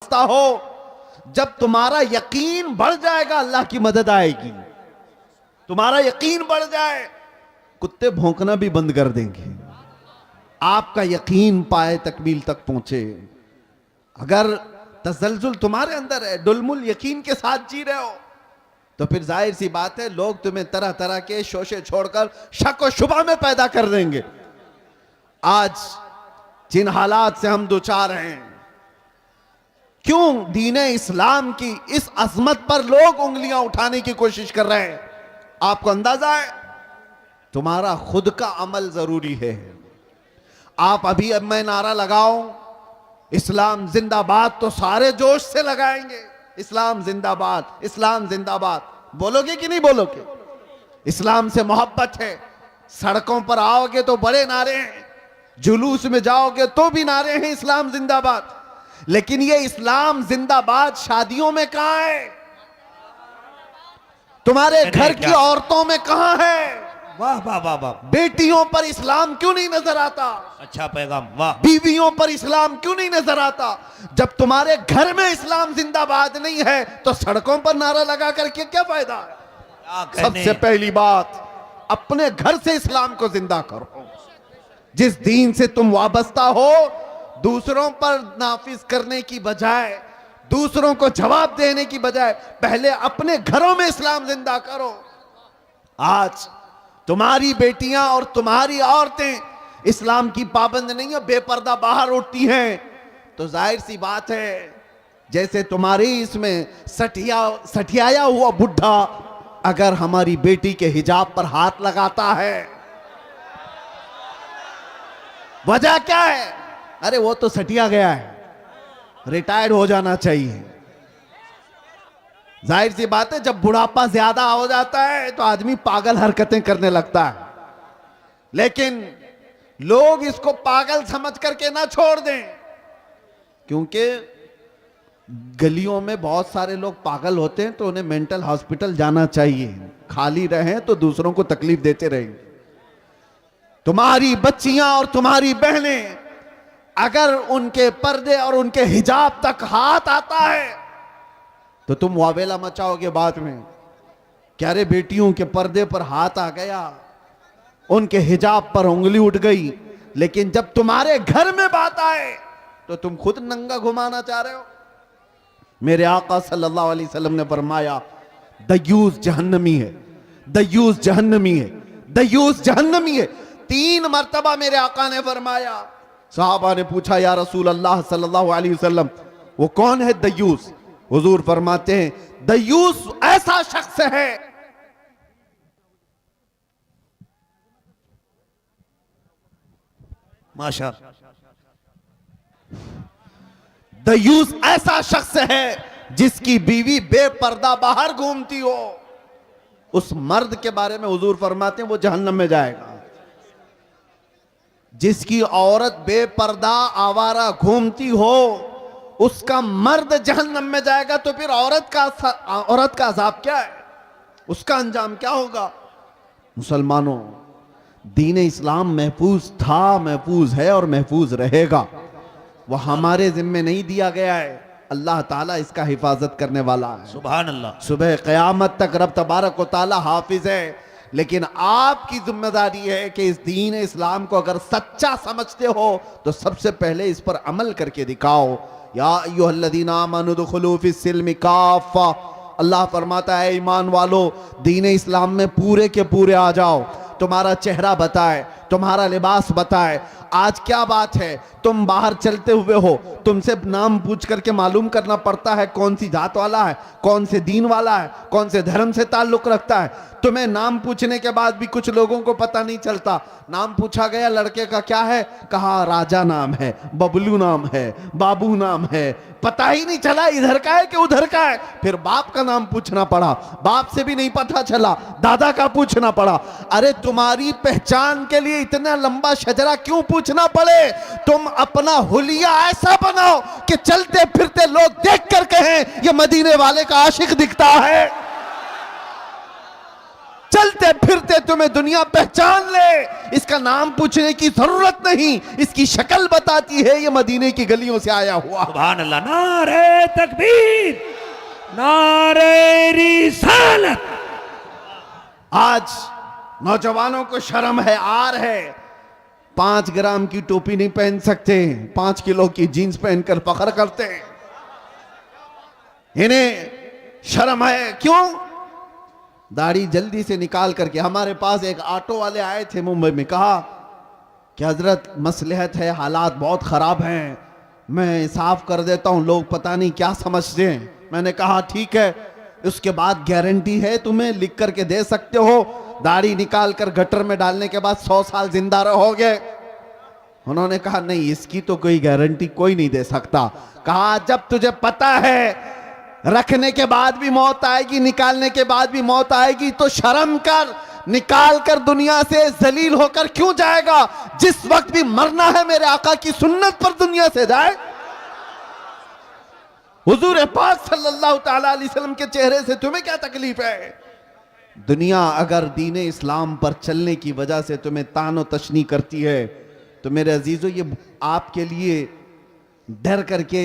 वाबस्ता हो। जब तुम्हारा यकीन बढ़ जाएगा अल्लाह की मदद आएगी। तुम्हारा यकीन बढ़ जाए कुत्ते भौंकना भी बंद कर देंगे। आपका यकीन पाए तकमील तक पहुंचे। अगर तसलजुल तुम्हारे अंदर है, डुलमुल यकीन के साथ जी रहे हो, तो फिर जाहिर सी बात है लोग तुम्हें तरह तरह के शोशे छोड़कर शक और शुबा में पैदा कर देंगे। आज जिन हालात से हम दुचार हैं, क्यों दीन इस्लाम की इस अजमत पर लोग उंगलियां उठाने की कोशिश कर रहे हैं? आपको अंदाजा है? तुम्हारा खुद का अमल जरूरी है। आप अभी अब मैं नारा लगाओ इस्लाम जिंदाबाद, तो सारे जोश से लगाएंगे इस्लाम जिंदाबाद, इस्लाम जिंदाबाद। बोलोगे कि नहीं बोलोगे? इस्लाम से मोहब्बत है। सड़कों पर आओगे तो बड़े नारे हैं, जुलूस में जाओगे तो भी नारे हैं इस्लाम जिंदाबाद। लेकिन ये इस्लाम जिंदाबाद शादियों में कहां है? तुम्हारे घर की औरतों में कहां है? वाह वाह वाह वाह, बेटियों पर इस्लाम क्यों नहीं नजर आता? अच्छा पैगाम, वाह। बीवियों पर इस्लाम क्यों नहीं नजर आता? जब तुम्हारे घर में इस्लाम जिंदाबाद नहीं है तो सड़कों पर नारा लगा करके क्या फायदा है? सबसे पहली बात, अपने घर से इस्लाम को जिंदा करो। जिस दीन से तुम वाबस्ता हो, दूसरों पर नाफिज करने की बजाय, दूसरों को जवाब देने की बजाय पहले अपने घरों में इस्लाम जिंदा करो। आज तुम्हारी बेटियां और तुम्हारी औरतें इस्लाम की पाबंद नहीं है, बेपर्दा बाहर उठती हैं, तो जाहिर सी बात है जैसे तुम्हारी इसमें सठियाया हुआ बुढ़ा अगर हमारी बेटी के हिजाब पर हाथ लगाता है, वजह क्या है? अरे वो तो सटिया गया है, रिटायर्ड हो जाना चाहिए। जाहिर सी बात है जब बुढ़ापा ज्यादा हो जाता है तो आदमी पागल हरकतें करने लगता है। लेकिन लोग इसको पागल समझ करके ना छोड़ दें, क्योंकि गलियों में बहुत सारे लोग पागल होते हैं तो उन्हें मेंटल हॉस्पिटल जाना चाहिए। खाली रहें तो दूसरों को तकलीफ देते रहेंगे। तुम्हारी बच्चियां और तुम्हारी बहनें अगर उनके पर्दे और उनके हिजाब तक हाथ आता है तो तुम वावेला मचाओगे बाद में, क्या रे बेटियों के पर्दे पर हाथ आ गया, उनके हिजाब पर उंगली उठ गई। लेकिन जब तुम्हारे घर में बात आए तो तुम खुद नंगा घुमाना चाह रहे हो। मेरे आका सल्लल्लाहु अलैहि वसल्लम ने फरमाया दयूस जहन्नमी है, दयूस जहन्नमी है, दयूस जहन्नमी है। 3 मर्तबा मेरे आका ने फरमाया। सहाबा ने पूछा या रसूल अल्लाह सल्लल्लाहु अलैहि वसल्लम वो कौन है दयूस? हुजूर फरमाते हैं दयूस ऐसा शख्स है माशा, दयूस ऐसा शख्स है जिसकी बीवी बेपर्दा बाहर घूमती हो। उस मर्द के बारे में हुजूर फरमाते हैं वो जहन्नम में जाएगा। जिसकी औरत बेपर्दा आवारा घूमती हो उसका मर्द जहन्नम में जाएगा। तो फिर औरत का अजाब क्या है? उसका अंजाम क्या होगा? मुसलमानों, दीन इस्लाम महफूज था, महफूज है और महफूज रहेगा। वह हमारे जिम्मे नहीं दिया गया है, अल्लाह ताला इसका हिफाजत करने वाला है। सुभान अल्लाह। सुबह क़यामत तक रब तबारक व ताला हाफिज है। लेकिन आपकी जिम्मेदारी है कि इस दीन इस्लाम को अगर सच्चा समझते हो तो सबसे पहले इस पर अमल करके दिखाओ। या अय्युहल्लज़ीना आमनू दुखुलू फिस्सिल्मि काफ़ा, अल्लाह फरमाता है ईमान वालो दीन इस्लाम में पूरे के पूरे आ जाओ। तुम्हारा चेहरा बताए, तुम्हारा लिबास बताए। आज क्या बात है, तुम बाहर चलते हुए हो, तुमसे नाम पूछ करके मालूम करना पड़ता है कौन सी जात वाला है, कौन से दीन वाला है, कौन से धर्म से ताल्लुक रखता है। तुम्हें नाम पूछने के बाद भी कुछ लोगों को पता नहीं चलता। नाम पूछा गया लड़के का क्या है, कहा राजा नाम है, बबलू नाम है, बाबू नाम है, पता ही नहीं चला इधर का है कि उधर का है। फिर बाप का नाम पूछना पड़ा, बाप से भी नहीं पता चला, दादा का पूछना पड़ा। अरे तुम्हारी पहचान के लिए इतना लंबा शजरा क्यों पूछना पड़े? तुम अपना हुलिया ऐसा बनाओ कि चलते फिरते लोग देख कर कहें ये मदीने वाले का आशिक दिखता है। चलते फिरते तुम्हें दुनिया पहचान ले, इसका नाम पूछने की जरूरत नहीं, इसकी शक्ल बताती है ये मदीने की गलियों से आया हुआ। सुभान अल्लाह। नारे तकबीर, नारे रिसालत। आज नौजवानों को शर्म है, आर है, 5 ग्राम की टोपी नहीं पहन सकते, 5 किलो की जीन्स पहनकर फख्र करते हैं। इन्हें शर्म है, क्यों? दाढ़ी जल्दी से निकाल करके। हमारे पास एक ऑटो वाले आए थे मुंबई में, कहा कि हजरत मसलहत है, हालात बहुत खराब हैं, मैं साफ कर देता हूं, लोग पता नहीं क्या समझते हैं। मैंने कहा ठीक है, उसके बाद गारंटी है तुम्हें, लिख करके दे सकते हो, दाढ़ी निकाल कर गटर में डालने के बाद 100 साल जिंदा रहोगे। उन्होंने कहा नहीं, इसकी तो कोई गारंटी कोई नहीं दे सकता। कहा जब तुझे पता है रखने के बाद भी मौत आएगी, निकालने के बाद भी मौत आएगी, तो शर्म कर, निकाल कर दुनिया से जलील होकर क्यों जाएगा? जिस वक्त भी मरना है मेरे आका की सुन्नत पर दुनिया से जाए। हुजूर पाक सल्लल्लाहु ताला अलैहि वसल्लम के चेहरे से तुम्हें क्या तकलीफ है? दुनिया अगर दीने इस्लाम पर चलने की वजह से तुम्हें तानो तशनी करती है तो मेरे अजीजों, ये आपके लिए डर करके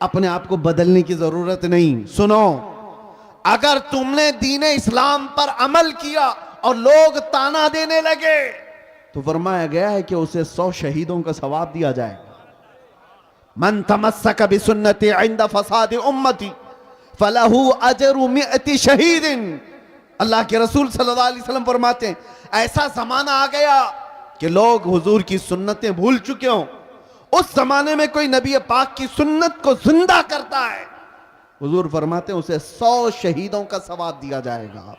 अपने आप को बदलने की जरूरत नहीं। सुनो, अगर तुमने दीने इस्लाम पर अमल किया और लोग ताना देने लगे तो फरमाया गया है कि उसे 100 शहीदों का सवाब दिया जाएगा। मन तमस्सक बिसुन्नती इंद फसाद उम्मती फलहू अजरु मिअती शहीदिन। अल्लाह के रसूल सल्लल्लाहु अलैहि वसल्लम फरमाते हैं, ऐसा जमाना आ गया कि लोग हुजूर की सुन्नतें भूल चुके हों, उस जमाने में कोई नबी पाक की सुन्नत को जिंदा करता है, हुजूर फरमाते हैं उसे 100 शहीदों का सवाब दिया जाएगा।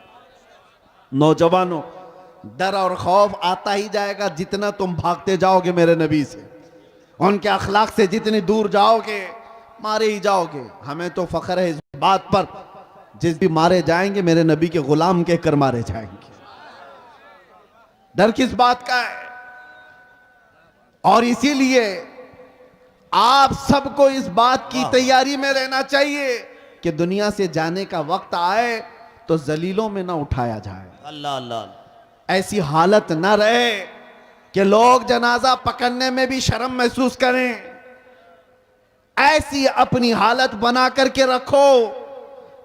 नौजवानों, डर और खौफ आता ही जाएगा जितना तुम भागते जाओगे मेरे नबी से, उनके अखलाक से जितनी दूर जाओगे मारे ही जाओगे। हमें तो फख्र है इस बात पर, जिस भी मारे जाएंगे मेरे नबी के गुलाम कहकर मारे जाएंगे। डर किस बात का है? और इसीलिए आप सबको इस बात की तैयारी में रहना चाहिए कि दुनिया से जाने का वक्त आए तो जलीलों में ना उठाया जाए। अल्लाह अल्लाह। ऐसी हालत ना रहे कि लोग जनाजा पकड़ने में भी शर्म महसूस करें। ऐसी अपनी हालत बना करके रखो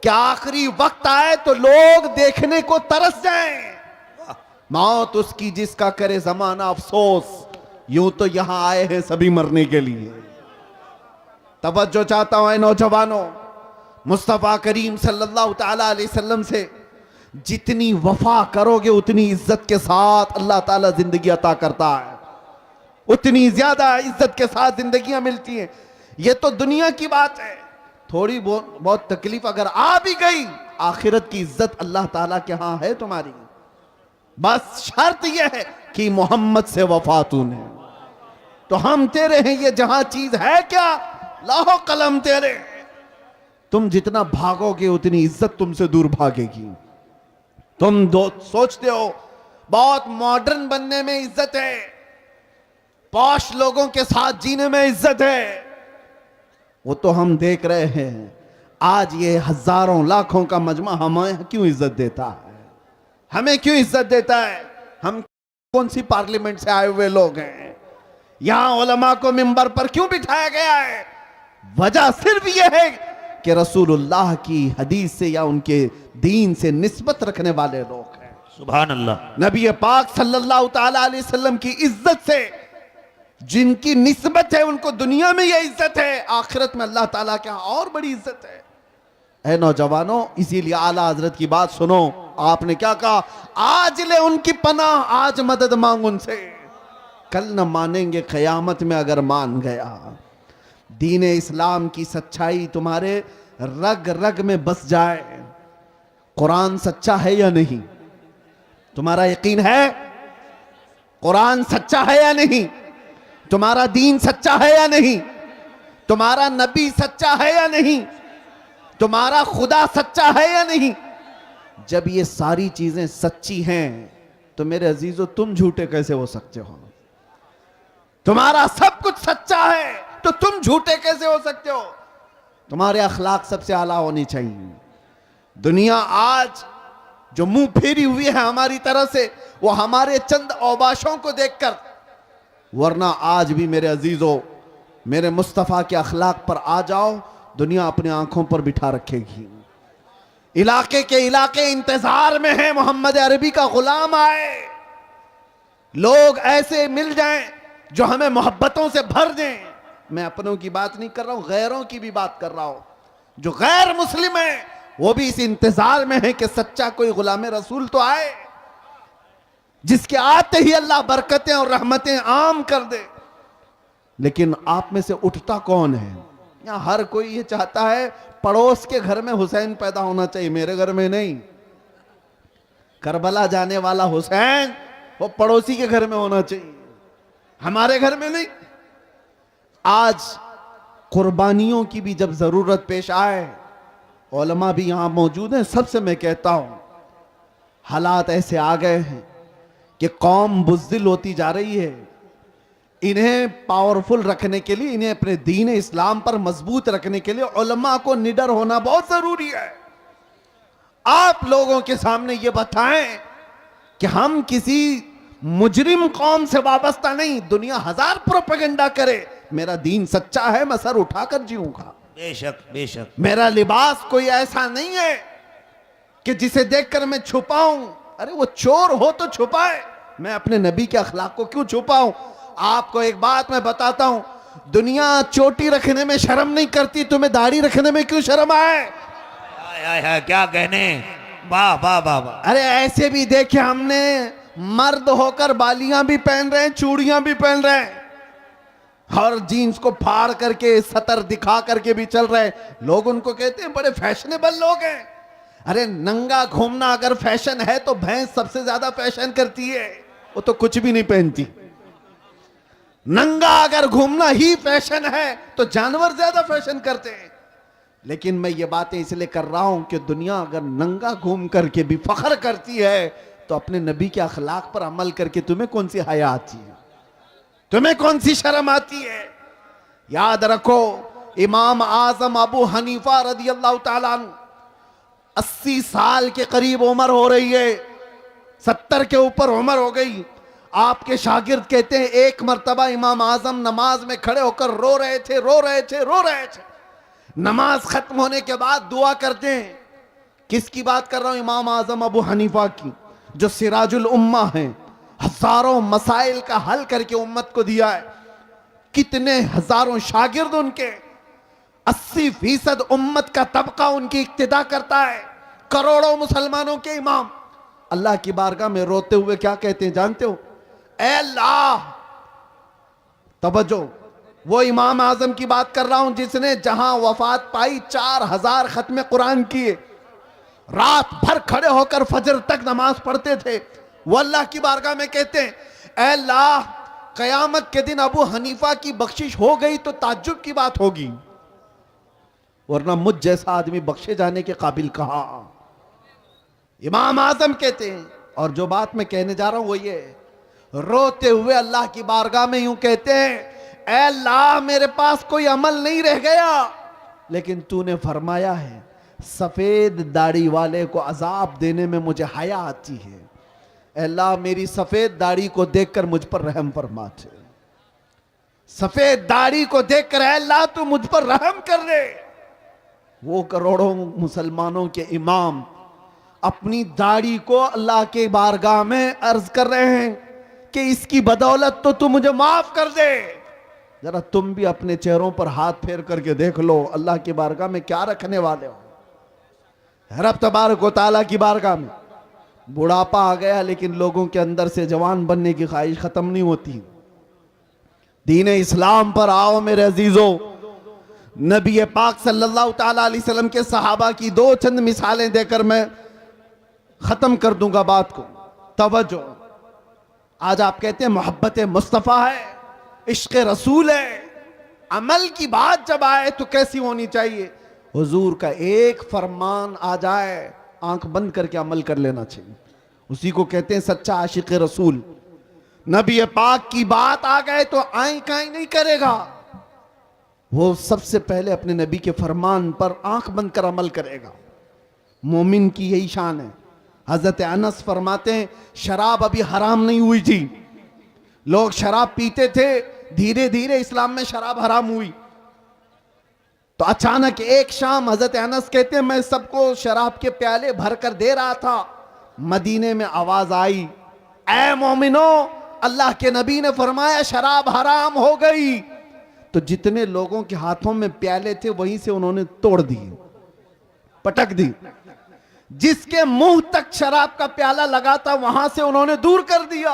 कि आखिरी वक्त आए तो लोग देखने को तरस जाएं। मौत उसकी जिसका करे जमाना अफसोस, यूं तो यहां आए हैं सभी मरने के लिए। तवज्जो चाहता हूं नौजवानों, मुस्तफा करीम सल्लल्लाहु ताला अलैहि वसल्लम से जितनी वफा करोगे उतनी इज्जत के साथ अल्लाह ताला जिंदगी अता करता है, उतनी ज्यादा इज्जत के साथ जिंदगियां मिलती हैं। ये तो दुनिया की बात है, थोड़ी बहुत तकलीफ अगर आ भी गई, आखिरत की इज्जत अल्लाह ताला के यहां है तुम्हारी। बस शर्त यह है कि मोहम्मद से वफा तूने, तो हम तेरे हैं, ये जहां चीज है क्या, लाहो कलम तेरे। तुम जितना भागोगे उतनी इज्जत तुमसे दूर भागेगी। तुम सोचते हो बहुत मॉडर्न बनने में इज्जत है, पॉश लोगों के साथ जीने में इज्जत है, वो तो हम देख रहे हैं। आज ये हजारों लाखों का मजमा हमें क्यों इज्जत देता है? हमें क्यों इज्जत देता है? हम कौन सी पार्लियामेंट से आए हुए लोग हैं? यहां उलमा को मिंबर पर क्यों बिठाया गया है? वजह सिर्फ यह है कि रसूलुल्लाह की हदीस से या उनके दीन से निस्बत रखने वाले लोग हैं। सुभान अल्लाह। नबी पाक सल्लल्लाहु ताला अलैहि वसल्लम की इज्जत से जिनकी निस्बत है उनको दुनिया में यह इज्जत है, आखिरत में अल्लाह ताला के यहां और बड़ी इज्जत है। ऐ नौजवानों, इसीलिए आला हजरत की बात सुनो। आपने क्या कहा? आज ले उनकी पनाह, आज मदद मांग उनसे, कल न मानेंगे कयामत में अगर मान गया। दीन इस्लाम की सच्चाई तुम्हारे रग रग में बस जाए। कुरान सच्चा है या नहीं? तुम्हारा यकीन है कुरान सच्चा है या नहीं? तुम्हारा दीन सच्चा है या नहीं? तुम्हारा नबी सच्चा है या नहीं? तुम्हारा खुदा सच्चा है या नहीं? जब ये सारी चीजें सच्ची हैं तो मेरे अजीजों तुम झूठे कैसे हो सकते हो? तुम्हारा सब कुछ सच्चा है तो तुम झूठे कैसे हो सकते हो? तुम्हारे अखलाक सबसे आला होनी चाहिए। दुनिया आज जो मुंह फेरी हुई है हमारी तरह से, वो हमारे चंद औबाशों को देखकर। वरना आज भी मेरे अजीजों, मेरे मुस्तफ़ा के अखलाक पर आ जाओ, दुनिया अपने आंखों पर बिठा रखेगी। इलाके के इलाके इंतजार में हैं मोहम्मद अरबी का गुलाम आए। लोग ऐसे मिल जाएं जो हमें मोहब्बतों से भर दें। मैं अपनों की बात नहीं कर रहा हूं, गैरों की भी बात कर रहा हूं। जो गैर मुस्लिम है वो भी इस इंतजार में है कि सच्चा कोई गुलाम रसूल तो आए, जिसके आते ही अल्लाह बरकतें और रहमतें आम कर दे। लेकिन आप में से उठता कौन है? यहां हर कोई ये चाहता है पड़ोस के घर में हुसैन पैदा होना चाहिए, मेरे घर में नहीं। करबला जाने वाला हुसैन वो पड़ोसी के घर में होना चाहिए, हमारे घर में नहीं। आज कुर्बानियों की भी जब जरूरत पेश आए, उलमा भी यहां मौजूद हैं, सबसे मैं कहता हूं, हालात ऐसे आ गए हैं कि कौम बुज़दिल होती जा रही है। इन्हें पावरफुल रखने के लिए, इन्हें अपने दीन इस्लाम पर मजबूत रखने के लिए उलमा को निडर होना बहुत जरूरी है। आप लोगों के सामने ये बताएं कि हम किसी मुजरिम कौम से वाबस्ता नहीं। दुनिया हजार प्रोपेगेंडा करे, मेरा दीन सच्चा है, मैं सर उठाकर जीऊंगा। बेशक बेशक। मेरा लिबास कोई ऐसा नहीं है कि जिसे देखकर मैं छुपाऊं। अरे वो चोर हो तो छुपाए, मैं अपने नबी के अखलाक को क्यों छुपाऊं? आपको एक बात मैं बताता हूं, दुनिया चोटी रखने में शर्म नहीं करती, तुम्हें दाढ़ी रखने में क्यों शर्म आए? क्या कहने, वाह वाह वाह वाह। अरे ऐसे भी देखे हमने, मर्द होकर बालियां भी पहन रहे हैं, चूड़ियां भी पहन रहे हैं, और जीन्स को फाड़ करके सतर दिखा करके भी चल रहे हैं। लोग उनको कहते हैं बड़े फैशनेबल लोग हैं। अरे नंगा घूमना अगर फैशन है तो भैंस सबसे ज्यादा फैशन करती है, वो तो कुछ भी नहीं पहनती। नंगा अगर घूमना ही फैशन है तो जानवर ज्यादा फैशन करते हैं। लेकिन मैं ये बातें इसलिए कर रहा हूं कि दुनिया अगर नंगा घूम करके भी फख्र करती है तो अपने नबी के अखलाक पर अमल करके तुम्हें कौन सी हया आती है? तुम्हें कौन सी शर्म आती है? याद रखो, इमाम आजम अबू हनीफा रदी अल्लाह ताला अन्हु 80 साल के करीब उम्र हो रही है, 70 के ऊपर उम्र हो गई। आपके शागिर्द कहते हैं एक मर्तबा इमाम आजम नमाज में खड़े होकर रो रहे थे, रो रहे थे, रो रहे थे। नमाज खत्म होने के बाद दुआ करते हैं। किसकी बात कर रहा हूं? इमाम आजम अबू हनीफा की, जो सिराजुल उम्मा हैं, हजारों मसाइल का हल करके उम्मत को दिया है। कितने हजारों शागिर्द उनके, 80% उम्मत का तबका उनकी इक्तिदा करता है, करोड़ों मुसलमानों के इमाम। अल्लाह की बारगाह में रोते हुए क्या कहते हैं जानते हो? ऐ अल्लाह, तवज्जो, वो इमाम आजम की बात कर रहा हूं जिसने जहां वफात पाई 4000 खत्म कुरान किए, रात भर खड़े होकर फजर तक नमाज पढ़ते थे। वो अल्लाह की बारगाह में कहते हैं, ऐ अल्लाह, कयामत के दिन अबू हनीफा की बख्शिश हो गई तो ताज्जुब की बात होगी, वरना मुझ जैसा आदमी बख्शे जाने के काबिल कहा। इमाम आजम कहते हैं, और जो बात मैं कहने जा रहा हूं वो ये, रोते हुए अल्लाह की बारगाह में यूं कहते हैं, ऐ अल्लाह, मेरे पास कोई अमल नहीं रह गया, लेकिन तूने फरमाया है सफेद दाढ़ी वाले को अजाब देने में मुझे हया आती है। ऐ अल्लाह, मेरी सफेद दाढ़ी को देखकर मुझ पर रहम फरमा दे। सफेद दाढ़ी को देखकर ऐ अल्लाह तू मुझ पर रहम कर दे। वो करोड़ों मुसलमानों के इमाम अपनी दाढ़ी को अल्लाह के बारगाह में अर्ज कर रहे हैं कि इसकी बदौलत तो तू मुझे माफ कर दे। जरा तुम भी अपने चेहरों पर हाथ फेर करके देख लो, अल्लाह की बारगाह में क्या रखने वाले हो। रब तबारक व तआला की बारगाह में बुढ़ापा आ गया, लेकिन लोगों के अंदर से जवान बनने की ख्वाहिश खत्म नहीं होती। दीन इस्लाम पर आओ मेरे अजीजों। नबी पाक सल्लल्लाहु ताला अलैहि वसल्लम के सहाबा की दो चंद मिसालें देकर मैं खत्म कर दूंगा बात को। तवज्जो, आज आप कहते हैं मोहब्बत मुस्तफ़ा है, इश्क रसूल है, अमल की बात जब आए तो कैसी होनी चाहिए? हुजूर का एक फरमान आ जाए, आंख बंद करके अमल कर लेना चाहिए। उसी को कहते हैं सच्चा आशिक रसूल। नबी पाक की बात आ गए तो आई काई नहीं करेगा, वो सबसे पहले अपने नबी के फरमान पर आंख बंद कर अमल करेगा। मोमिन की यही शान है। हजरत अनस फरमाते हैं शराब अभी हराम नहीं हुई थी, लोग शराब पीते थे, धीरे धीरे इस्लाम में शराब हराम हुई। तो अचानक एक शाम हजरत अनस कहते हैं मैं सबको शराब के प्याले भर कर दे रहा था, मदीने में आवाज आई, ऐ मोमिनो, अल्लाह के नबी ने फरमाया शराब हराम हो गई। तो जितने लोगों के हाथों में प्याले थे वहीं से उन्होंने तोड़ दिए, पटक दी। जिसके मुंह तक शराब का प्याला लगा था वहां से उन्होंने दूर कर दिया।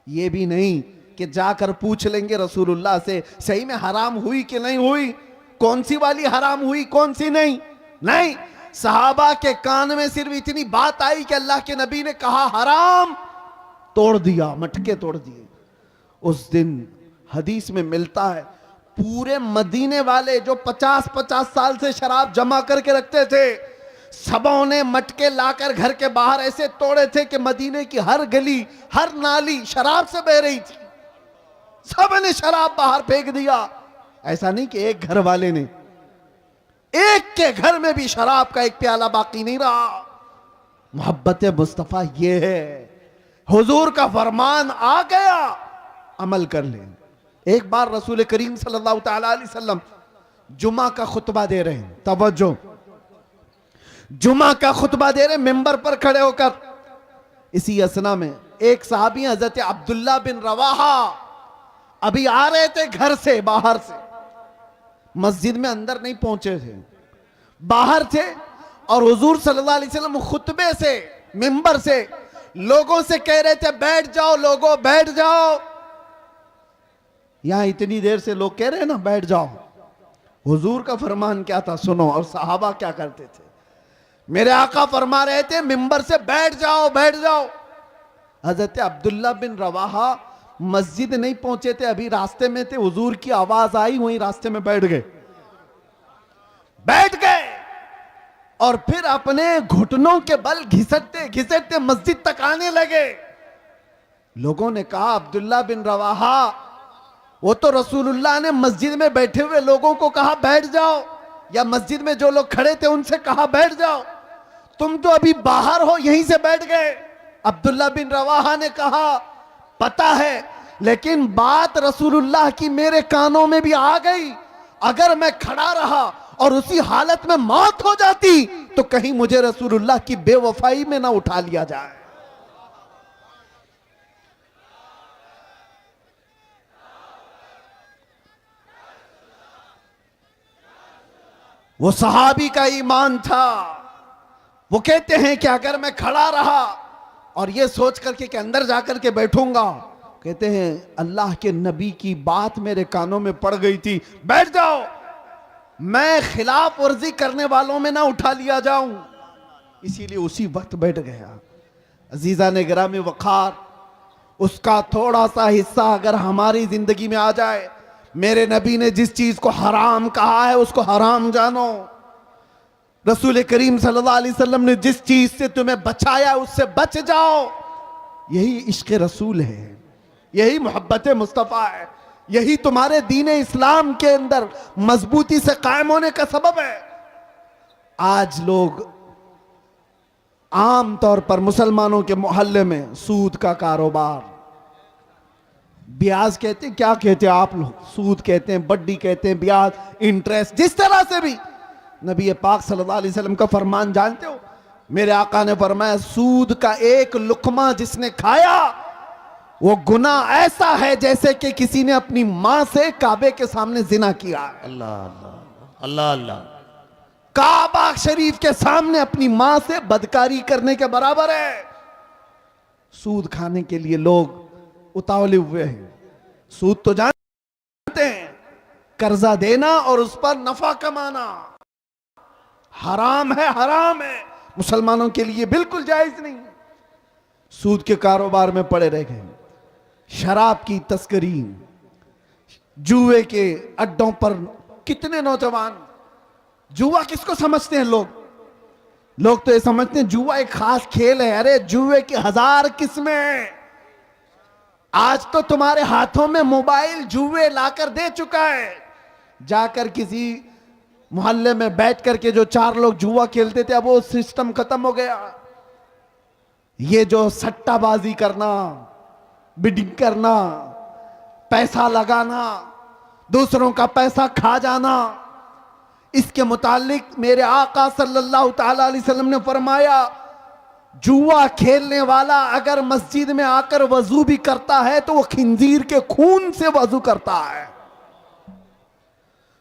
ये भी नहीं कि जाकर पूछ लेंगे रसूलुल्लाह से सही में हराम हुई कि नहीं हुई, कौन सी वाली हराम हुई कौन सी नहीं। नहीं, सहाबा के कान में सिर्फ इतनी बात आई कि अल्लाह के नबी ने कहा हराम, तोड़ दिया, मटके तोड़ दिए। उस दिन हदीस में मिलता है पूरे मदीने वाले जो 50-50 साल से शराब जमा करके रखते थे, सबों ने मटके लाकर घर के बाहर ऐसे तोड़े थे कि मदीने की हर गली हर नाली शराब से बह रही थी। सब ने शराब बाहर फेंक दिया। ऐसा नहीं कि एक घर वाले ने, एक के घर में भी शराब का एक प्याला बाकी नहीं रहा। मोहब्बत मुस्तफा ये है, हुजूर का फरमान आ गया, अमल कर ले। एक बार रसूल करीम सल्लल्लाहु तआला अलैहि वसल्लम जुमा का खुतबा दे रहे हैं, तवज्जो, जुमा का खुतबा दे रहे, मिंबर पर खड़े होकर। इसी असना में एक सहाबी हजरत अब्दुल्ला बिन रवाहा अभी आ रहे थे घर से, बाहर से, मस्जिद में अंदर नहीं पहुंचे थे, बाहर थे। और हुजूर सल्लल्लाहु अलैहि वसल्लम खुतबे से, मिंबर से लोगों से कह रहे थे बैठ जाओ लोगों, बैठ जाओ। यहां इतनी देर से लोग कह रहे हैं ना बैठ जाओ। हुजूर का फरमान क्या था सुनो, और सहाबा क्या करते थे। मेरे आका फरमा रहे थे मिंबर से बैठ जाओ, बैठ जाओ। हजरत अब्दुल्ला बिन रवाहा मस्जिद नहीं पहुंचे थे, अभी रास्ते में थे, हुजूर की आवाज आई, वहीं रास्ते में बैठ गए, बैठ गए। और फिर अपने घुटनों के बल घिसटते घिसटते मस्जिद तक आने लगे। लोगों ने कहा अब्दुल्ला बिन रवाहा, वो तो रसूलुल्लाह ने मस्जिद में बैठे हुए लोगों को कहा बैठ जाओ, या मस्जिद में जो लोग खड़े थे उनसे कहा बैठ जाओ, तुम तो अभी बाहर हो, यहीं से बैठ गए। अब्दुल्ला बिन रवाहा ने कहा पता है, लेकिन बात रसूलुल्लाह की मेरे कानों में भी आ गई। अगर मैं खड़ा रहा और उसी हालत में मौत हो जाती तो कहीं मुझे रसूलुल्लाह की बेवफाई में ना उठा लिया जाए। वो सहाबी का ईमान था। वो कहते हैं कि अगर मैं खड़ा रहा और ये सोच करके कि अंदर जाकर के बैठूंगा, कहते हैं अल्लाह के नबी की बात मेरे कानों में पड़ गई थी, बैठ जाओ, मैं खिलाफ वर्जी करने वालों में ना उठा लिया जाऊं, इसीलिए उसी वक्त बैठ गया। अजीजा ने गिरामी वखार, उसका थोड़ा सा हिस्सा अगर हमारी जिंदगी में आ जाए, मेरे नबी ने जिस चीज को हराम कहा है उसको हराम जानो। रसूल करीम सल्लल्लाहु अलैहि वसल्लम ने जिस चीज से तुम्हें बचाया उससे बच जाओ। यही इश्क रसूल है, यही मोहब्बत मुस्तफ़ा है, यही तुम्हारे दीन इस्लाम के अंदर मजबूती से कायम होने का सबब है। आज लोग आम तौर पर मुसलमानों के मोहल्ले में सूद का कारोबार, ब्याज कहते हैं, क्या कहते हैं आप लोग, सूद कहते हैं, बड्डी कहते हैं, ब्याज, इंटरेस्ट, जिस तरह से भी। नबी पाक सल्लल्लाहु अलैहि वसल्लम का फरमान जानते हो, मेरे आका ने फरमाया सूद का एक लुकमा जिसने खाया वो गुनाह ऐसा है जैसे कि किसी ने अपनी मां से काबे के सामने जिना किया। अल्लाह अल्लाह अल्लाह अल्लाह, काबा शरीफ के सामने अपनी मां से बदकारी करने के बराबर है। सूद खाने के लिए लोग उतावले हुए हैं। सूद तो जानते हैं, कर्जा देना और उस पर नफा कमाना हराम है, हराम है, मुसलमानों के लिए बिल्कुल जायज नहीं। सूद के कारोबार में पड़े रह गए, शराब की तस्करी, जुए के अड्डों पर कितने नौजवान, जुआ किसको समझते हैं लोग तो ये समझते हैं जुआ एक खास खेल है। अरे जुए की 1000 किस्में। आज तो तुम्हारे हाथों में मोबाइल जुए लाकर दे चुका है। जाकर किसी मोहल्ले में बैठ करके जो 4 लोग जुआ खेलते थे, अब वो सिस्टम खत्म हो गया। ये जो सट्टाबाजी करना, बिडिंग करना, पैसा लगाना, दूसरों का पैसा खा जाना, इसके मुतालिक मेरे आका सल्लल्लाहु ताला अलैहि वसल्लम ने फरमाया, जुआ खेलने वाला अगर मस्जिद में आकर वजू भी करता है तो वो खिंजीर के खून से वजू करता है,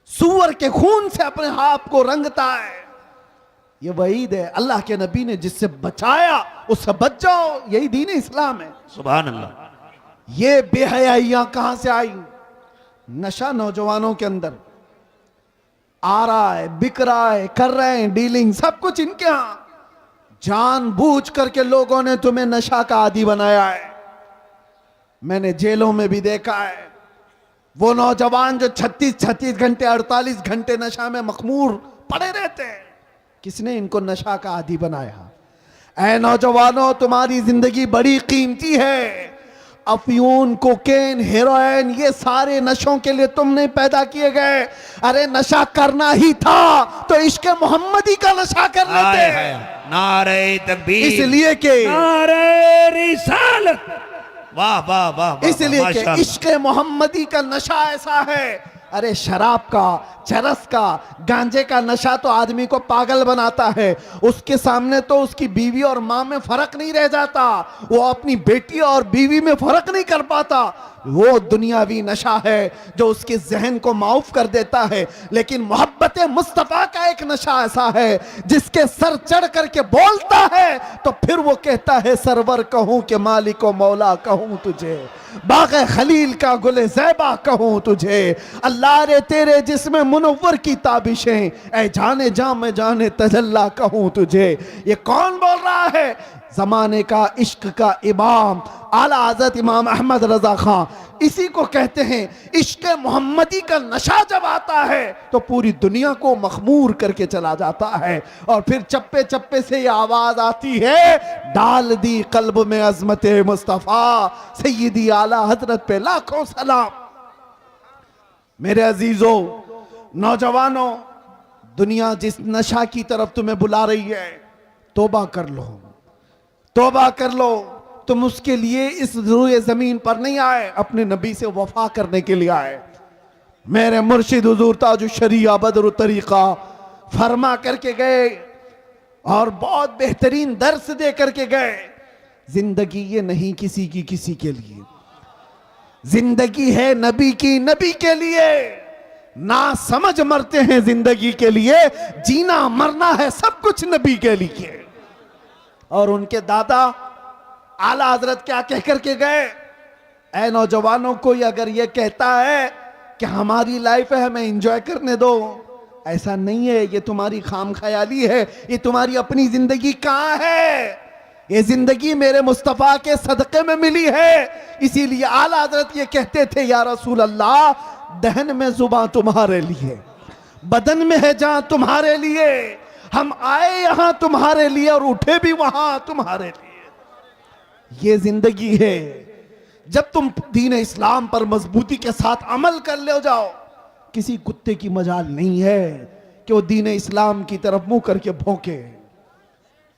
सूअर के खून से अपने हाथ को रंगता है। ये वईद है, अल्लाह के नबी ने जिससे बचाया उससे बच जाओ, यही दीन इस्लाम है। सुभान अल्लाह। ये बेहयाइयां कहां से आई? नशा नौजवानों के अंदर आ रहा है, बिक रहा है, कर रहे हैं डीलिंग, सब कुछ इनके यहां। जानबूझ करके लोगों ने तुम्हें नशा का आदी बनाया है। मैंने जेलों में भी देखा है वो नौजवान जो 36 घंटे 48 घंटे नशा में मखमूर पड़े रहते हैं। किसने इनको नशा का आदी बनाया? ऐ नौजवानों, तुम्हारी जिंदगी बड़ी कीमती है। अफयून, कोकेन, हेरोइन, ये सारे नशों के लिए तुम नहीं पैदा किए गए। अरे नशा करना ही था तो इश्क मोहम्मदी का नशा कर लेते। नारे तकबीर, इसलिए कि नारे रिसालत, वाह वाह वाह, इसलिए कि इश्क मोहम्मदी का नशा ऐसा है। अरे शराब का, चरस का, गांजे का नशा तो आदमी को पागल बनाता है। उसके सामने तो उसकी बीवी और माँ में फर्क नहीं रह जाता, वो अपनी बेटी और बीवी में फर्क नहीं कर पाता। वो दुनियावी नशा है जो उसके जहन को माउफ कर देता है। लेकिन मोहब्बत मुस्तफ़ा का एक नशा ऐसा है जिसके सर चढ़ करके बोलता है तो फिर वो कहता है, सरवर कहूं कि मालिक व मौला कहूं तुझे, बाग़े खलील का गुले ज़ैबा कहूं तुझे, अल्लाह रे तेरे जिसमें मुनव्वर की ताबिशें, ऐ जाने जा में जाने तजल्ला कहूं तुझे। ये कौन बोल रहा है? जमाने का इश्क का इमाम आला हज़रत इमाम अहमद रजा खां। इसी को कहते हैं इश्क मोहम्मदी का नशा जब आता है तो पूरी दुनिया को मखमूर करके चला जाता है। और फिर चप्पे चप्पे से ये आवाज आती है, डाल दी कल्ब में अजमत मुस्तफ़ा, सैयदी आला हजरत पे लाखों सलाम। मेरे अजीजों, नौजवानों, दुनिया जिस नशा की तरफ तुम्हें बुला रही है, तौबा कर लो, तौबा कर लो। तुम उसके लिए इस रूए जमीन पर नहीं आए, अपने नबी से वफा करने के लिए आए। मेरे मुर्शिद हुजूर ताजुश शरिया बदर तरीका फरमा करके गए और बहुत बेहतरीन दर्स दे करके गए। जिंदगी ये नहीं किसी की किसी के लिए, जिंदगी है नबी की नबी के लिए। ना समझ मरते हैं जिंदगी के लिए, जीना मरना है सब कुछ नबी के लिए। और उनके दादा आला हजरत क्या कह करके गए? ऐ नौजवानों, कोई अगर ये कहता है कि हमारी लाइफ है हमें एंजॉय करने दो, ऐसा नहीं है, ये तुम्हारी खाम ख्याली है। ये तुम्हारी अपनी जिंदगी कहां है? ये जिंदगी मेरे मुस्तफ़ा के सदक़े में मिली है। इसीलिए आला हजरत ये कहते थे, या रसूल अल्लाह, दहन में जुबान तुम्हारे लिए, बदन में है जान तुम्हारे लिए। हम आए यहां तुम्हारे लिए और उठे भी वहां तुम्हारे लिए। ये जिंदगी है। जब तुम दीन इस्लाम पर मजबूती के साथ अमल कर ले जाओ, किसी कुत्ते की मजाल नहीं है कि वो दीन इस्लाम की तरफ मुंह करके भौंके।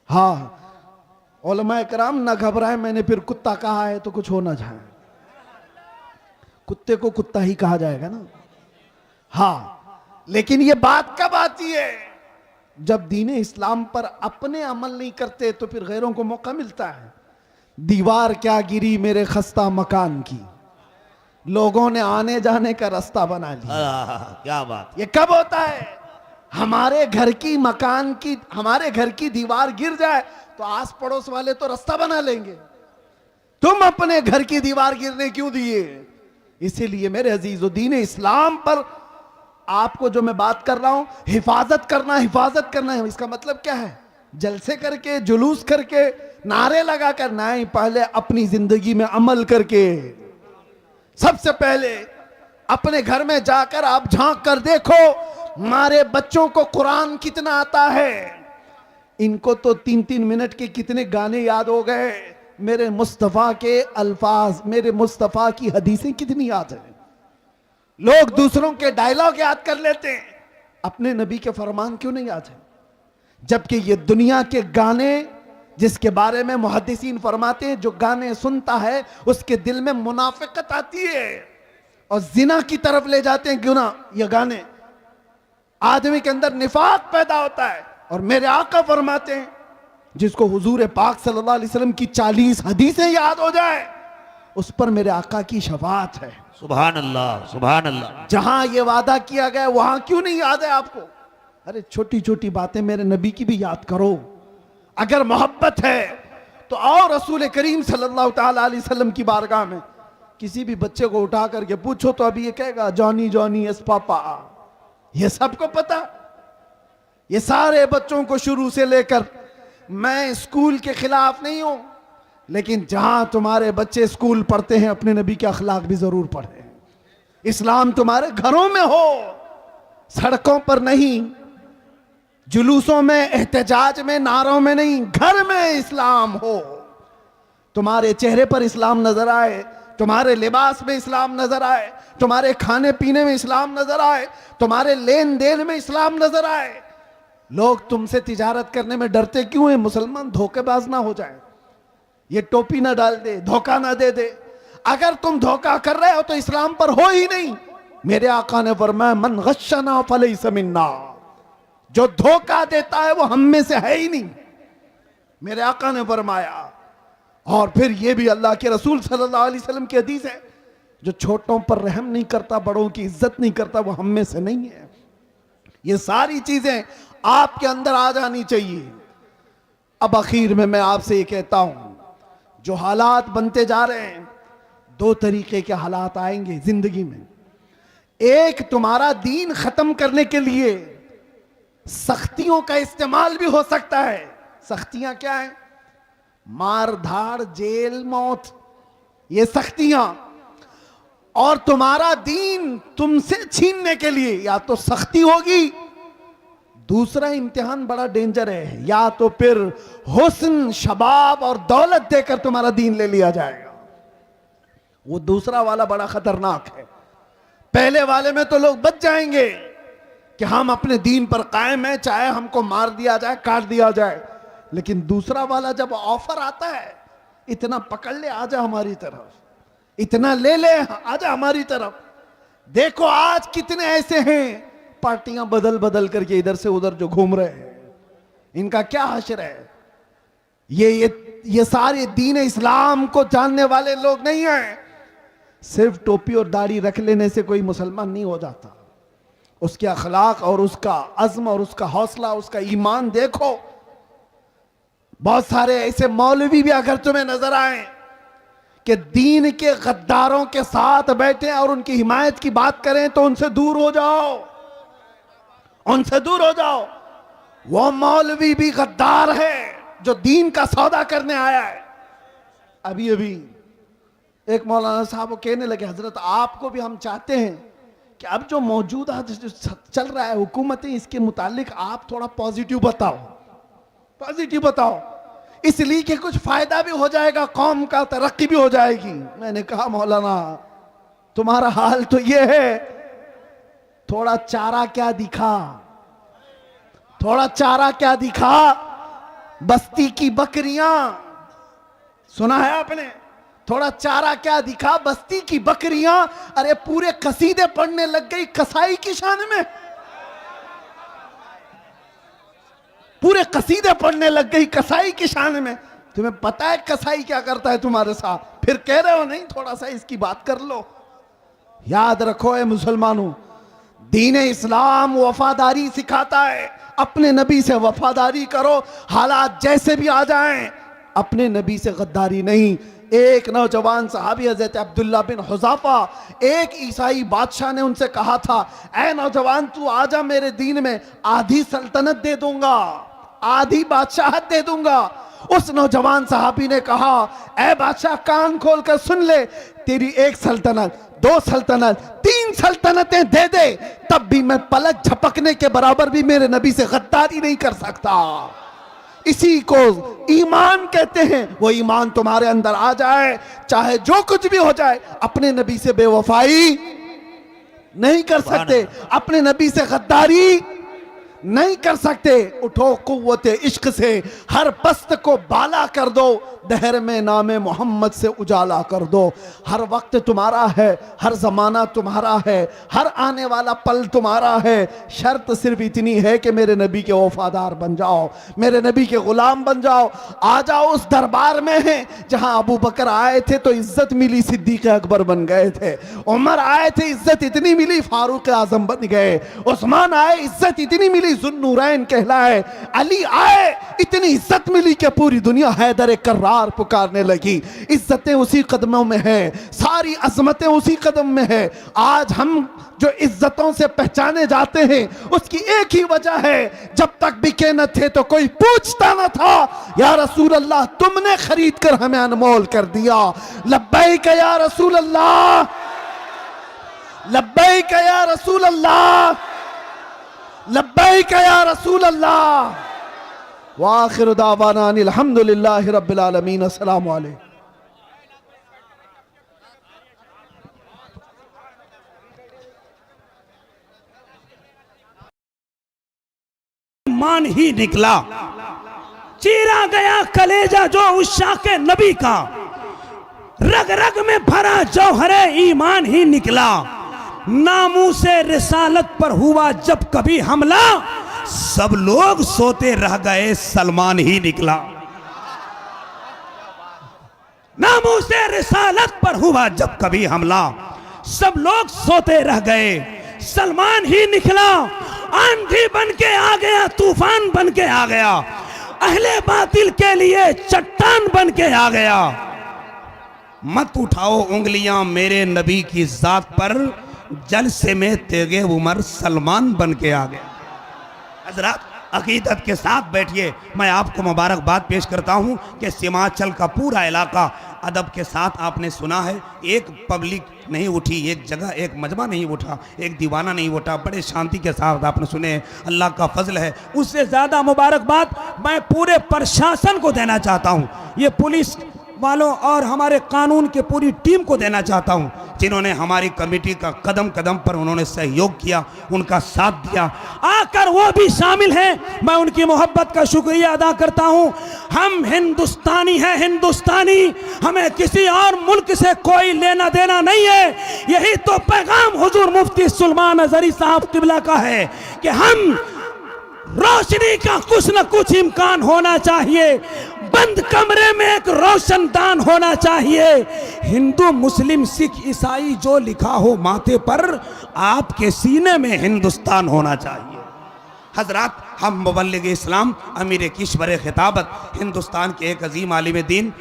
हाँ, उलमाए कराम ना घबराए, मैंने फिर कुत्ता कहा है तो कुछ हो ना जाए, कुत्ते को कुत्ता ही कहा जाएगा ना। हाँ, लेकिन ये बात कब आती है? जब दीन इस्लाम पर अपने अमल नहीं करते तो फिर गैरों को मौका मिलता है। दीवार क्या गिरी मेरे खस्ता मकान की, लोगों ने आने जाने का रास्ता बना लिया। क्या बात। ये कब होता है? हमारे घर की मकान की, हमारे घर की दीवार गिर जाए तो आस पड़ोस वाले तो रास्ता बना लेंगे। तुम अपने घर की दीवार गिरने क्यों दिए? इसीलिए मेरे अजीजों, दीन इस्लाम पर आपको जो मैं बात कर रहा हूं, हिफाजत करना, हिफाजत करना है। इसका मतलब क्या है? जलसे करके, जुलूस करके, नारे लगा कर नहीं, पहले अपनी जिंदगी में अमल करके। सबसे पहले अपने घर में जाकर आप झांक कर देखो, हमारे बच्चों को कुरान कितना आता है। इनको तो 3-3 मिनट के कितने गाने याद हो गए। मेरे मुस्तफ़ा के अल्फाज, मेरे मुस्तफ़ा की हदीसें कितनी याद है। लोग दूसरों के डायलॉग याद कर लेते हैं, अपने नबी के फरमान क्यों नहीं याद है? जबकि ये दुनिया के गाने जिसके बारे में मुहद्दिसीन फरमाते हैं जो गाने सुनता है उसके दिल में मुनाफिकत आती है और जिना की तरफ ले जाते हैं। क्यों ना ये गाने, आदमी के अंदर निफाक पैदा होता है। और मेरे आका फरमाते हैं जिसको हुजूर पाक सल्लल्लाहु अलैहि वसल्लम की 40 हदीसें याद हो जाए उस पर मेरे आका की शफाअत है। सुभान अल्लाह, सुभान अल्लाह। जहां ये वादा किया गया वहां क्यों नहीं याद है आपको? अरे छोटी छोटी बातें मेरे नबी की भी याद करो। अगर मोहब्बत है तो आओ रसूल करीम सल्लल्लाहु ताला अलैहि वसल्लम की बारगाह में। किसी भी बच्चे को उठा करके पूछो तो अभी ये कहेगा जॉनी जॉनी यस पापा। ये सबको पता। ये सारे बच्चों को शुरू से लेकर, मैं स्कूल के खिलाफ नहीं हूं, लेकिन जहां तुम्हारे बच्चे स्कूल पढ़ते हैं अपने नबी के अखलाक भी जरूर पढ़े। इस्लाम तुम्हारे घरों में हो, सड़कों पर नहीं, जुलूसों में, एहतजाज में, नारों में नहीं, घर में इस्लाम हो। तुम्हारे चेहरे पर इस्लाम नजर आए, तुम्हारे लिबास में इस्लाम नजर आए, तुम्हारे खाने पीने में इस्लाम नजर आए, तुम्हारे लेन देन में इस्लाम नजर आए। लोग तुमसे तिजारत करने में डरते क्यों हैं? मुसलमान धोखेबाज ना हो जाए, ये टोपी ना डाल दे, धोखा ना दे दे। अगर तुम धोखा कर रहे हो तो इस्लाम पर हो ही नहीं। मेरे आका ने फरमाया मन गश्शना फलैसा मिन्ना, जो धोखा देता है वो हम में से है ही नहीं, मेरे आका ने फरमाया। और फिर ये भी अल्लाह के रसूल सल्लल्लाहु अलैहि वसल्लम की हदीस है, जो छोटों पर रहम नहीं करता, बड़ों की इज्जत नहीं करता, वो हम में से नहीं है। ये सारी चीजें आपके अंदर आ जानी चाहिए। अब आखिर में मैं आपसे ये कहता हूं, जो हालात बनते जा रहे हैं, दो तरीके के हालात आएंगे जिंदगी में। एक, तुम्हारा दीन खत्म करने के लिए सख्तियों का इस्तेमाल भी हो सकता है। सख्तियां क्या है? मार धाड़, जेल, मौत, ये सख्तियां। और तुम्हारा दीन तुमसे छीनने के लिए या तो सख्ती होगी, दूसरा इम्तिहान बड़ा डेंजर है, या तो फिर हुस्न, शबाब और दौलत देकर तुम्हारा दीन ले लिया जाएगा। वो दूसरा वाला बड़ा खतरनाक है। पहले वाले में तो लोग बच जाएंगे कि हम अपने दीन पर कायम हैं, चाहे हमको मार दिया जाए, काट दिया जाए। लेकिन दूसरा वाला जब ऑफर आता है, इतना पकड़ ले, आजा हमारी तरफ, इतना ले ले, आजा हमारी तरफ। देखो आज कितने ऐसे हैं पार्टियां बदल बदल करके इधर से उधर जो घूम रहे हैं, इनका क्या हश्र है? ये सारे दीन इस्लाम को जानने वाले लोग नहीं हैं। सिर्फ टोपी और दाढ़ी रख लेने से कोई मुसलमान नहीं हो जाता। उसके अखलाक और उसका अज़्म और उसका हौसला, उसका ईमान देखो। बहुत सारे ऐसे मौलवी भी अगर तुम्हें नजर आए कि दीन के गद्दारों के साथ बैठे और उनकी हिमायत की बात करें तो उनसे दूर हो जाओ, उनसे दूर हो जाओ। वो मौलवी भी गद्दार है जो दीन का सौदा करने आया है। अभी अभी एक मौलाना साहब वो कहने लगे, हजरत आपको भी हम चाहते हैं कि अब जो मौजूदा जो चल रहा है हुकूमतें, इसके मुतालिक आप थोड़ा पॉजिटिव बताओ, पॉजिटिव बताओ, इसलिए कि कुछ फायदा भी हो जाएगा, कौम का तरक्की भी हो जाएगी। मैंने कहा मौलाना तुम्हारा हाल तो ये है, थोड़ा चारा क्या दिखा, थोड़ा चारा क्या दिखा। बस्ती की बकरियां, सुना है आपने? थोड़ा चारा क्या दिखा, बस्ती की बकरियां। अरे पूरे कसीदे पढ़ने लग गई कसाई की शान में, पूरे कसीदे पढ़ने लग गई कसाई की शान में। तुम्हें पता है कसाई क्या करता है तुम्हारे साथ, फिर कह रहे हो नहीं थोड़ा सा इसकी बात कर लो। याद रखो ए मुसलमानों, दीन इस्लाम वफादारी सिखाता है। अपने नबी से वफादारी करो, हालात जैसे भी आ जाएं, अपने नबी से गद्दारी नहीं। एक नौजवान सहाबी हज़रत अब्दुल्ला बिन हुज़ाफा, एक ईसाई बादशाह ने उनसे कहा था, ऐ नौजवान तू आजा मेरे दीन में, आधी सल्तनत दे दूंगा, आधी बादशाहत दे दूंगा। उस नौजवान सहाबी ने कहा, ऐ बादशाह कान खोल कर सुन ले, तेरी एक सल्तनत, दो सल्तनत, तीन सल्तनतें दे दे, तब भी मैं पलक झपकने के बराबर भी मेरे नबी से गद्दारी नहीं कर सकता। इसी को ईमान कहते हैं। वो ईमान तुम्हारे अंदर आ जाए, चाहे जो कुछ भी हो जाए, अपने नबी से बेवफाई नहीं कर सकते, अपने नबी से गद्दारी नहीं कर सकते, उठो कुव्वत इश्क से हर पस्त को बाला कर दो, दहर में नामे मोहम्मद से उजाला कर दो। हर वक्त तुम्हारा है, हर जमाना तुम्हारा है, हर आने वाला पल तुम्हारा है। शर्त सिर्फ इतनी है कि मेरे नबी के वफादार बन जाओ, मेरे नबी के गुलाम बन जाओ। आ जाओ उस दरबार में है जहां अबू बकर आए थे तो इज्जत मिली, सिद्दीक अकबर बन गए थे। उमर आए थे, इज्जत इतनी मिली, फारूक आजम बन गए। उस्मान आए, इज्जत इतनी मिली, जुन्नूरैन कहलाए। अली आए, इतनी इज्जत मिली कि पूरी दुनिया हैदर कर्रार पुकारने लगी। इज्जतें उसी कदमों में है, सारी अजमतें उसी कदम में है। आज हम जो इज्जतों से पहचाने जाते हैं उसकी एक ही वजह है, जब तक बिके न थे तो कोई पूछता न था। या रसूल अल्लाह, तुमने खरीद कर हमें अनमोल कर दिया। लब्बैक या रसूल अल्लाह, लब्बैक या रसूल अल्लाह, लब्बैक या रसूल अल्लाह। व आखिर दावाना अनिल हम्दुलिल्लाहि रब्बिल आलमीन। अस्सलामु अलैकुम। मान ही निकला, चीरा गया कलेजा जो उस शाके नबी का, रग रग में भरा जौहरे ईमान ही निकला। नामूसे रिसालत पर हुआ जब कभी हमला, सब लोग सोते रह गए, सलमान ही निकला। नामूसे रिसालत पर हुआ जब कभी हमला, सब लोग सोते रह गए, सलमान ही निकला। आंधी बन के आ गया, तूफान बन के आ गया, अहले बातिल के लिए चट्टान बन के आ गया। मत उठाओ उंगलियां मेरे नबी की जात पर, जलसे में तेगे उमर सलमान बन के आ गया। हजरत अकीदत के साथ बैठिए। मैं आपको मुबारकबाद पेश करता हूं कि सीमांचल का पूरा इलाका अदब के साथ आपने सुना है। एक पब्लिक नहीं उठी, एक जगह एक मजमा नहीं उठा, एक दीवाना नहीं उठा, बड़े शांति के साथ आपने सुने। अल्लाह का फजल है। उससे ज़्यादा मुबारकबाद मैं पूरे प्रशासन को देना चाहता हूँ, ये पुलिस वालों और हमारे कानून के पूरी टीम को देना चाहता हूं, जिन्होंने हमारी कमेटी का कदम कदम पर उन्होंने सहयोग किया, उनका साथ दिया, आकर वो भी शामिल हैं। मैं उनकी मोहब्बत का शुक्रिया अदा करता हूं। हम हिंदुस्तानी हैं, हिंदुस्तानी, हमें किसी और मुल्क से कोई लेना देना नहीं है। यही तो पैगाम हुजूर मुफ्ती सुलेमान अज़हरी साहब किबला का है कि हम रोशनी का कुछ न कुछ इम्कान होना चाहिए, बंद कमरे में एक रोशनदान होना चाहिए। हिंदू मुस्लिम सिख ईसाई जो लिखा हो माथे पर, आपके सीने में हिंदुस्तान होना चाहिए। हजरात, हम मुबल्लिग इस्लाम अमीर किश्वर खिताबत हिंदुस्तान के एक अजीम आलिम दीन,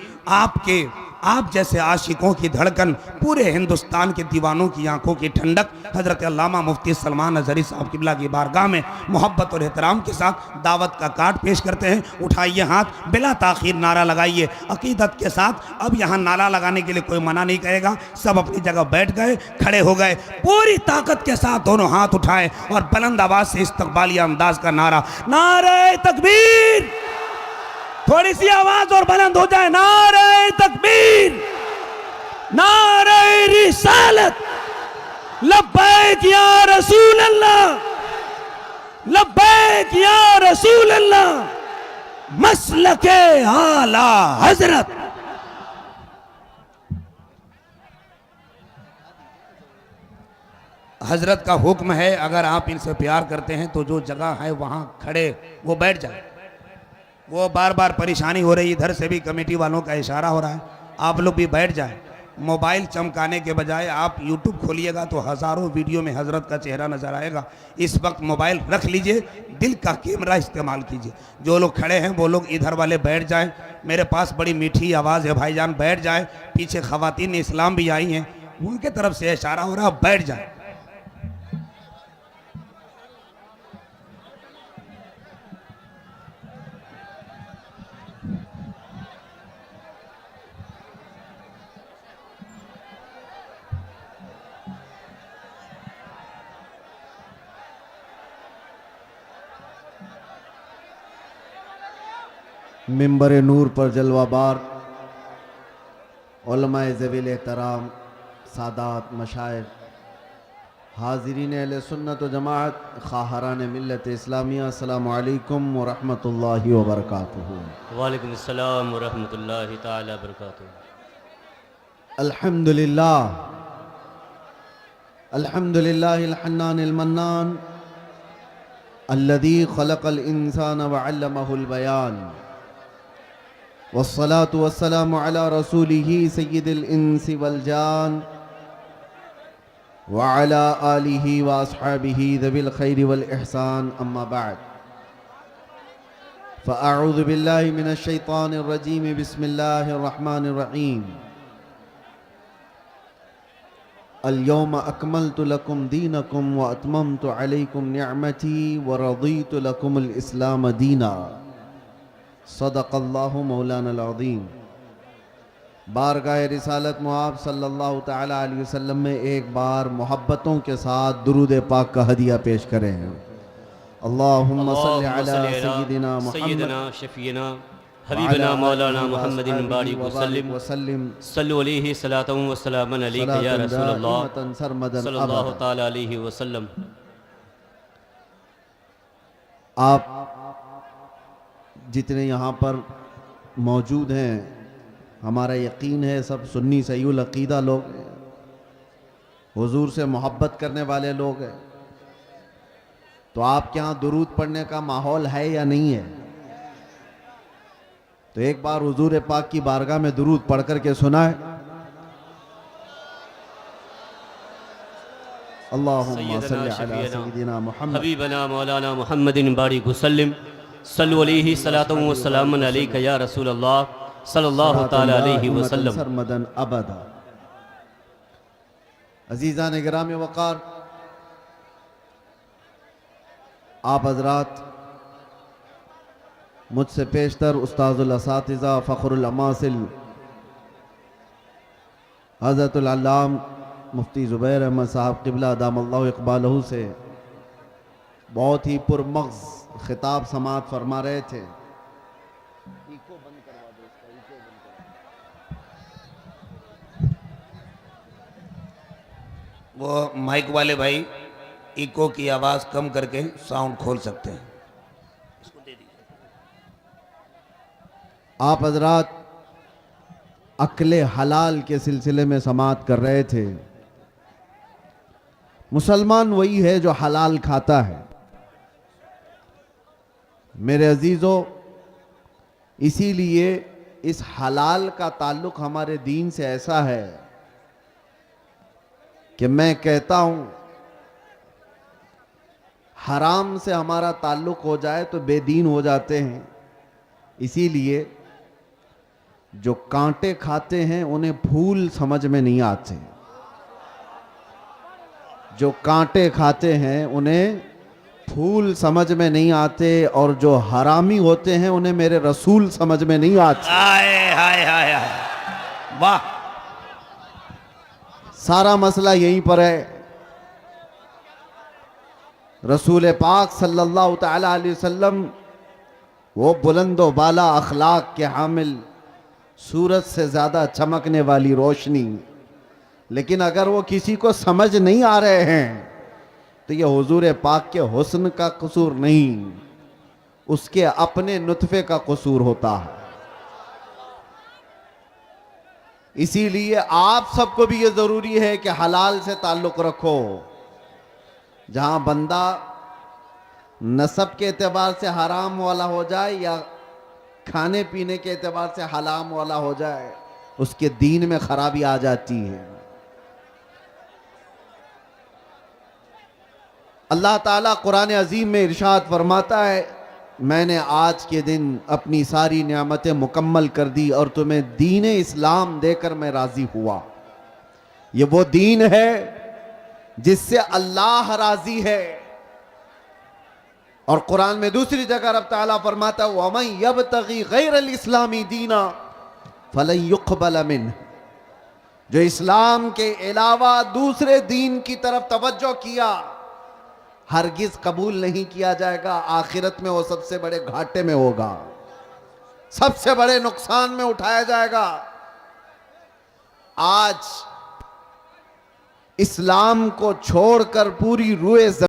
आप जैसे आशिकों की धड़कन, पूरे हिंदुस्तान के दीवानों की आंखों की ठंडक, हजरत अल्लामा मुफ्ती सुलेमान अज़हरी साहब किबला की बारगाह में मोहब्बत और एहतराम के साथ दावत का कार्ड पेश करते हैं। उठाइए हाथ, बिला ताखीर नारा लगाइए अकीदत के साथ। अब यहाँ नारा लगाने के लिए कोई मना नहीं करेगा। सब अपनी जगह बैठ गए, खड़े हो गए, पूरी ताकत के साथ दोनों हाथ उठाए और बुलंद आवाज से इस्तकबालिया अंदाज का नारा, नारे तकबीर। थोड़ी सी आवाज और बुलंद हो जाए, नारे तकबीर, नारे रिसालत, लब्बैक या रसूल अल्लाह, लब्बैक या रसूल अल्लाह, मसलके आला हजरत। हजरत का हुक्म है, अगर आप इनसे प्यार करते हैं तो जो जगह है वहां खड़े वो बैठ जाए। वो बार बार परेशानी हो रही, इधर से भी कमेटी वालों का इशारा हो रहा है, आप लोग भी बैठ जाएं। मोबाइल चमकाने के बजाय आप यूट्यूब खोलिएगा तो हज़ारों वीडियो में हजरत का चेहरा नज़र आएगा। इस वक्त मोबाइल रख लीजिए, दिल का कैमरा इस्तेमाल कीजिए। जो लोग खड़े हैं वो लोग इधर वाले बैठ जाएं। मेरे पास बड़ी मीठी आवाज़ है भाईजान, बैठ जाएं। पीछे ख़वातीन इस्लाम भी आई हैं, उनके तरफ से इशारा हो रहा है, बैठ जाएं। मिंबर नूर पर जलवाबार उलमाए ज़वील एहतराम, सादात, मशाइख, हाज़रीन अहले सुन्नत व जमाअत, ख़ाहरान मिल्लत इस्लामिया, अस्सलामु अलैकुम व रहमतुल्लाहि व बरकातुहू। वालेकुम अस्सलाम व रहमतुल्लाहि ताला व बरकातुहू। अल्हम्दुलिल्लाह अल्हम्दुलिल्लाहिल हन्नानिल मन्नान अल्लज़ी ख़लक़ल इंसान व अल्लमहुल बयान वस्सलातु वस्सलामु अला रसूलिही सय्यिदिल इंसी वल जान व अला आलिही व अस्हाबिही ज़विल खैरि वल इहसान, अम्मा बअद। फ़अऊज़ु बिल्लाहि मिनश शैतानिर रजीम, बिस्मिल्लाहिर रहमानिर रहीम। अल-यौम अकमलतु लकुम दीनकुम व अतममतु अलैकुम निअमती व रदीतु लकुमुल इस्लाम दीना। सदक़ल्लाहु मौलाना अज़ीम। बारगाह रिसालत मुआब सल्लल्लाहु तआला अलैहि वसल्लम में एक बार मोहब्बतों के साथ दुरूद पाक का हदिया पेश करें। अल्लाहुम्मा सल्लि अला सय्यिदिना मुहम्मद शफीना हबीबना मौलाना मुहम्मदिन बारिक वसल्लिम सल्लु अलैहि सलातन व सलामन अलैका या रसूलल्लाह सल्लल्लाहु ताला अलैहि वसल्लम। आप जितने यहाँ पर मौजूद हैं, हमारा यकीन है सब सुन्नी सहीउल अक़ीदा लोग हैं, हुजूर से मोहब्बत करने वाले लोग हैं। तो आपके यहाँ दुरूद पढ़ने का माहौल है या नहीं है? तो एक बार हुजूर पाक की बारगाह में दुरूद पढ़ करके सुनाए। अल्लाहुम्मा सल्लि अला सय्यिदिना मुहम्मद हबीबना मौलाना मुहम्मदिन बारिक वसल्लम सल्लु अलैहि सलातन व सलामन अलैका या रसूलल्लाह सल्लल्लाहु ताला अलैहि वसल्लम। सरमदन अबदा। अजीज़ान गिराम वक़ार, आप हज़रात मुझसे पेशतर उस्ताजुल असातिज़ा फ़ख्रुल अमासिल हज़रतुल अल्लाम मुफ्ती ज़ुबैर अहमद साहब क़िबला दामल्लाहु इक़बालहू से बहुत ही पुरमग़्ज़ ख़िताब समाअत फरमा रहे थे। वो माइक वाले भाई इको की आवाज़ कम करके साउंड खोल सकते हैं। आप हजरात अक्ले हलाल के सिलसिले में समाअत कर रहे थे। मुसलमान वही है जो हलाल खाता है। मेरे अजीज़ों, इसीलिए इस हलाल का ताल्लुक़ हमारे दीन से ऐसा है कि मैं कहता हूं हराम से हमारा ताल्लुक़ हो जाए तो बेदीन हो जाते हैं। इसीलिए जो कांटे खाते हैं उन्हें फूल समझ में नहीं आते, जो कांटे खाते हैं उन्हें फूल समझ में नहीं आते, और जो हरामी होते हैं उन्हें मेरे रसूल समझ में नहीं आते। हाय हाय हाय हाय, वाह। सारा मसला यहीं पर है। रसूल पाक सल्लल्लाहु तआला अलैहि वसल्लम वो बुलंदो बाला अखलाक के हामिल, सूरज से ज़्यादा चमकने वाली रोशनी, लेकिन अगर वो किसी को समझ नहीं आ रहे हैं तो ये हुजूर पाक के हुस्न का कसूर नहीं, उसके अपने नुत्फे का कसूर होता है। इसीलिए आप सबको भी ये ज़रूरी है कि हलाल से ताल्लुक़ रखो। जहां बंदा नसब के एतबार से हराम वाला हो जाए या खाने पीने के एतबार से हलाम वाला हो जाए, उसके दीन में खराबी आ जाती है। अल्लाह ताला कुरान अजीम में इरशाद फरमाता है, मैंने आज के दिन अपनी सारी नियामतें मुकम्मल कर दी और तुम्हें दीन इस्लाम देकर मैं राजी हुआ। ये वो दीन है जिससे अल्लाह राजी है। और कुरान में दूसरी जगह रब ताला फरमाता है, वमन यब्तगी गैरल इस्लामी दीना फलन युक़बल मिन्ह। जो इस्लाम के अलावा दूसरे दीन की तरफ तवज्जो किया, हरगिज कबूल नहीं किया जाएगा। आखिरत में वो सबसे बड़े घाटे में होगा, सबसे बड़े नुकसान में उठाया जाएगा। आज इस्लाम को छोड़कर पूरी रूए